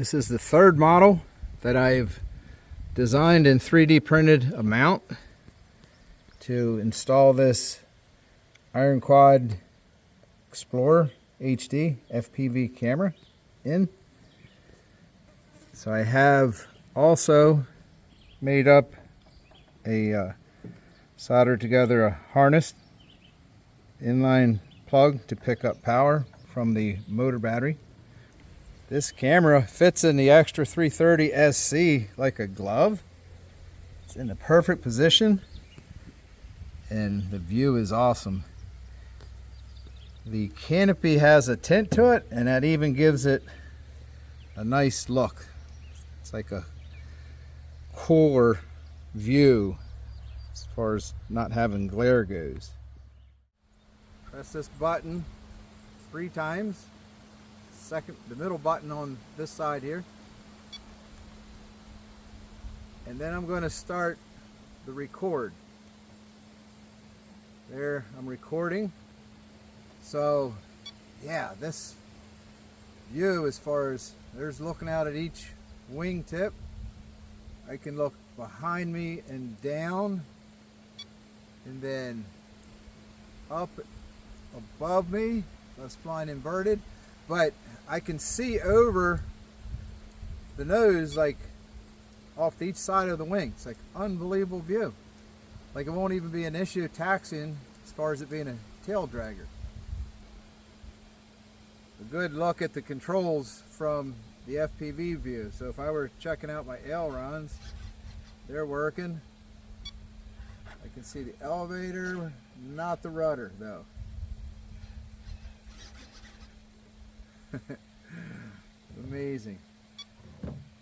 This is the third model that I've designed and 3D printed a mount to install this IRONQUAD Xplorer HD FPV camera in. So I have also made up a soldered together a harness inline plug to pick up power from the motor battery. This camera fits in the Extra 330 SC like a glove. It's in the perfect position and the view is awesome. The canopy has a tint to it and that even gives it a nice look. It's like a cooler view as far as not having glare goes. Press this button 3 times. The middle button on this side here, and then I'm going to start the record. There, I'm recording. So yeah, this view, as far as there's looking out at each wing tip, I can look behind me and down and then up above me. That's flying inverted, but I can see over the nose, like off to each side of the wing. It's like unbelievable view. Like it won't even be an issue taxiing as far as it being a tail dragger. A good look at the controls from the FPV view. So if I were checking out my ailerons, they're working. I can see the elevator, not the rudder though. Amazing.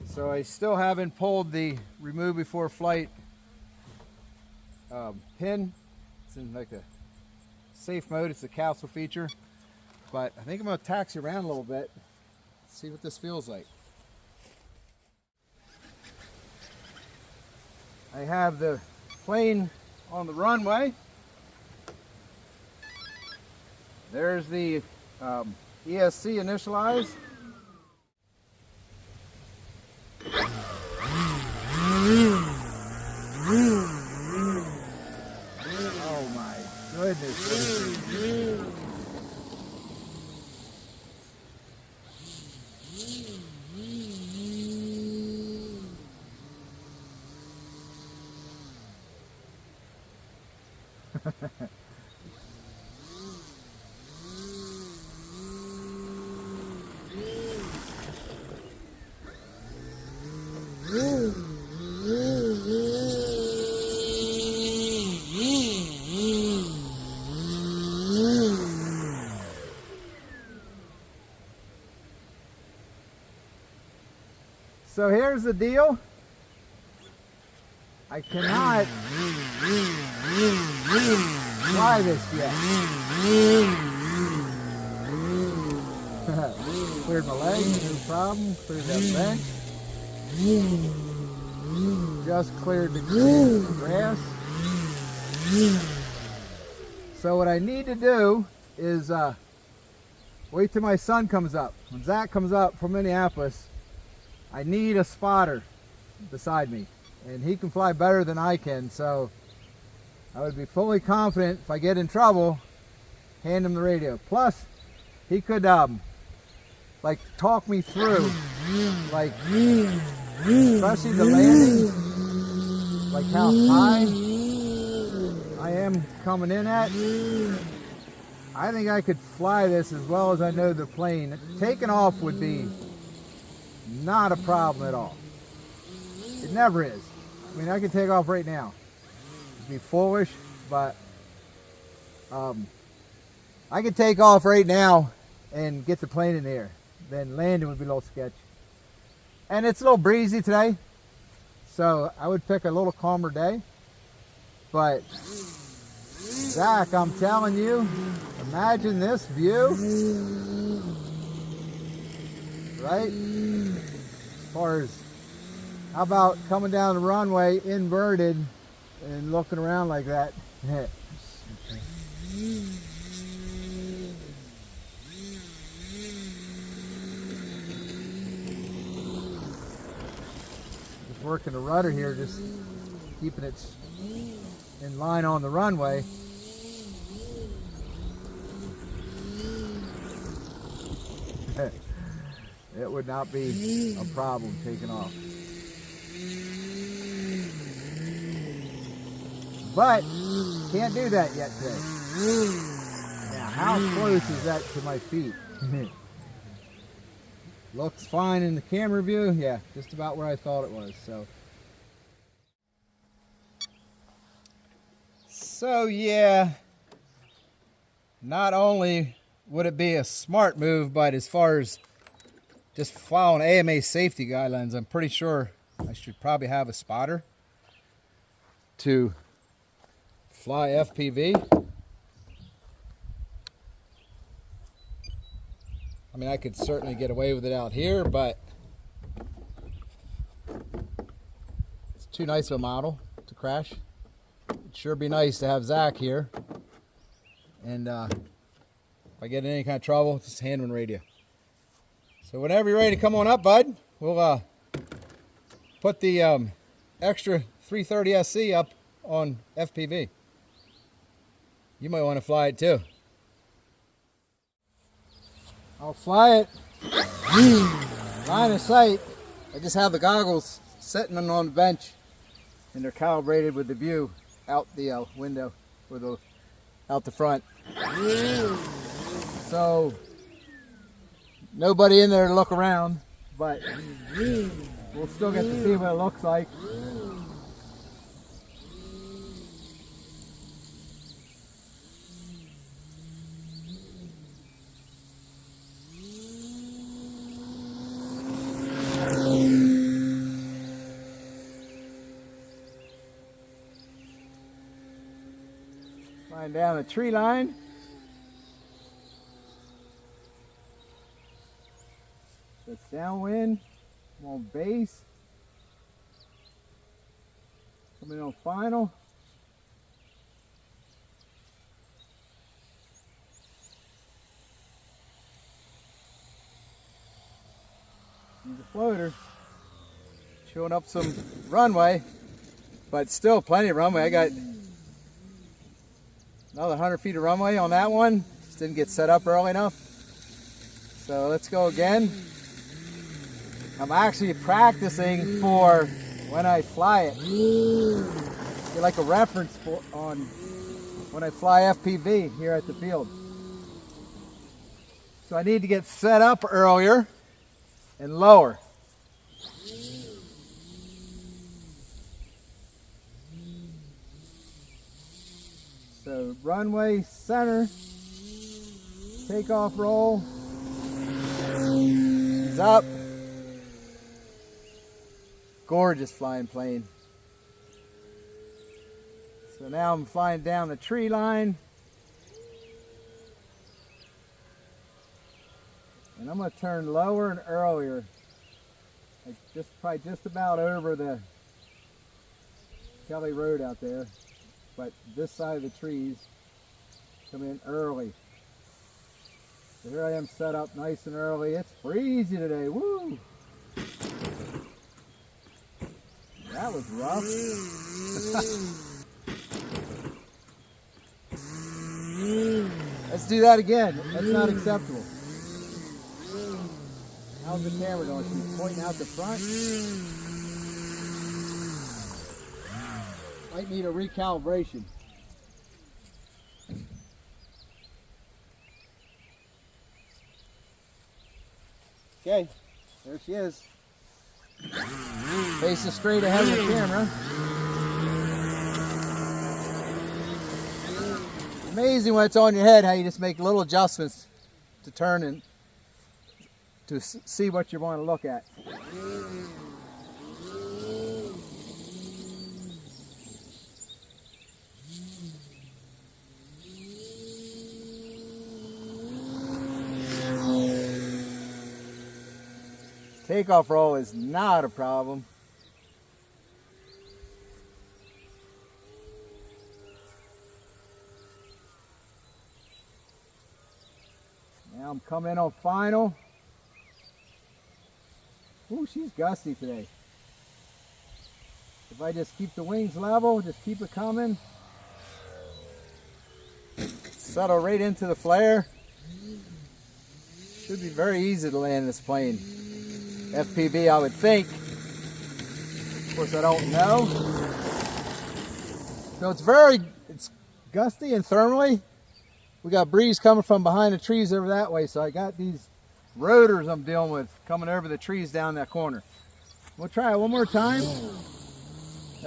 So I still haven't pulled the remove before flight pin. It's in like a safe mode. It's a capsule feature, but I think I'm going to taxi around a little bit, see what this feels like. I have the plane on the runway. There's the ESC initialized. Oh my goodness. So here's the deal. I cannot fly this yet. Cleared my legs, no problem. Cleared that bench. Just cleared the grass. So what I need to do is wait till my son comes up. When Zach comes up from Minneapolis, I need a spotter beside me, and he can fly better than I can, so I would be fully confident if I get in trouble, hand him the radio. Plus, he could like talk me through, like especially the landing, like how high I am coming in at. I think I could fly this as well as I know the plane. Taking off would be not a problem at all. It never is. I mean, I could take off right now. It'd be foolish, but I could take off right now and get the plane in the air. Then landing would be a little sketchy. And it's a little breezy today, so I would pick a little calmer day. But Zach, I'm telling you, imagine this view, right? As far as, how about coming down the runway inverted and looking around like that? working the rudder here, just keeping it in line on the runway. It would not be a problem taking off. But can't do that yet today. Now, how close is that to my feet? Looks fine in the camera view. Yeah, just about where I thought it was. So yeah, not only would it be a smart move, but as far as just following AMA safety guidelines, I'm pretty sure I should probably have a spotter to fly FPV. I mean, I could certainly get away with it out here, but it's too nice of a model to crash. It'd sure be nice to have Zach here. And if I get in any kind of trouble, just hand him radio. So whenever you're ready to come on up, bud, we'll put the extra 330 SC up on FPV. You might want to fly it too. I'll fly it. Line of sight. I just have the goggles sitting on the bench, and they're calibrated with the view out the window, or out the front. So nobody in there to look around, but we'll still get to see what it looks like. Flying down the tree line. That's downwind. I'm on base. Coming on final. Use a floater. Showing up some runway, but still plenty of runway. I got another 100 feet of runway on that one. Just didn't get set up early enough. So let's go again. I'm actually practicing for when I fly it. Get like a reference for on when I fly FPV here at the field. So I need to get set up earlier and lower. So runway center, takeoff roll, he's up. Gorgeous flying plane. So now I'm flying down the tree line. And I'm going to turn lower and earlier. Like probably just about over the Kelly Road out there. But this side of the trees, come in early. So here I am set up nice and early. It's breezy today, woo! That was rough. Let's do that again. That's not acceptable. How's the camera doing? She's pointing out the front. Might need a recalibration. Okay, there she is. Facing straight ahead of the camera. Amazing when it's on your head how you just make little adjustments to turn and to see what you want to look at. Takeoff roll is not a problem. Now I'm coming on final. Ooh, she's gusty today. If I just keep the wings level, just keep it coming, settle right into the flare, should be very easy to land this plane. FPV, I would think. Of course, I don't know. So it's gusty and thermally. We got breeze coming from behind the trees over that way, so I got these rotors I'm dealing with coming over the trees down that corner. We'll try it one more time.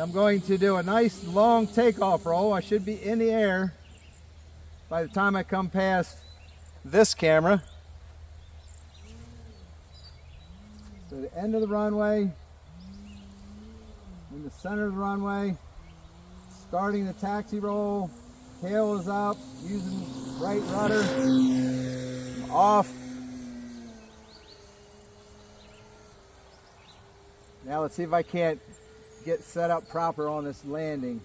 I'm going to do a nice long takeoff roll. I should be in the air by the time I come past this camera. So the end of the runway, in the center of the runway, starting the taxi roll, tail is up, using right rudder, I'm off. Now let's see if I can't get set up proper on this landing.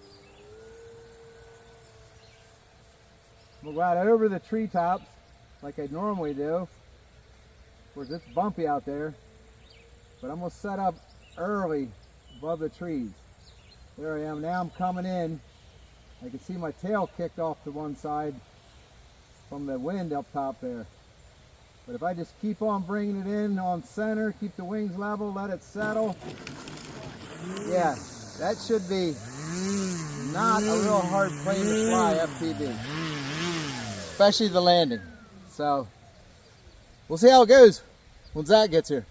We'll go out over the treetops like I normally do. Of course, it's bumpy out there, but I'm going to set up early above the trees. There I am. Now I'm coming in. I can see my tail kicked off to one side from the wind up top there. But if I just keep on bringing it in on center, keep the wings level, let it settle. Yeah, that should be not a real hard plane to fly, FPV. Especially the landing. So, we'll see how it goes when Zach gets here.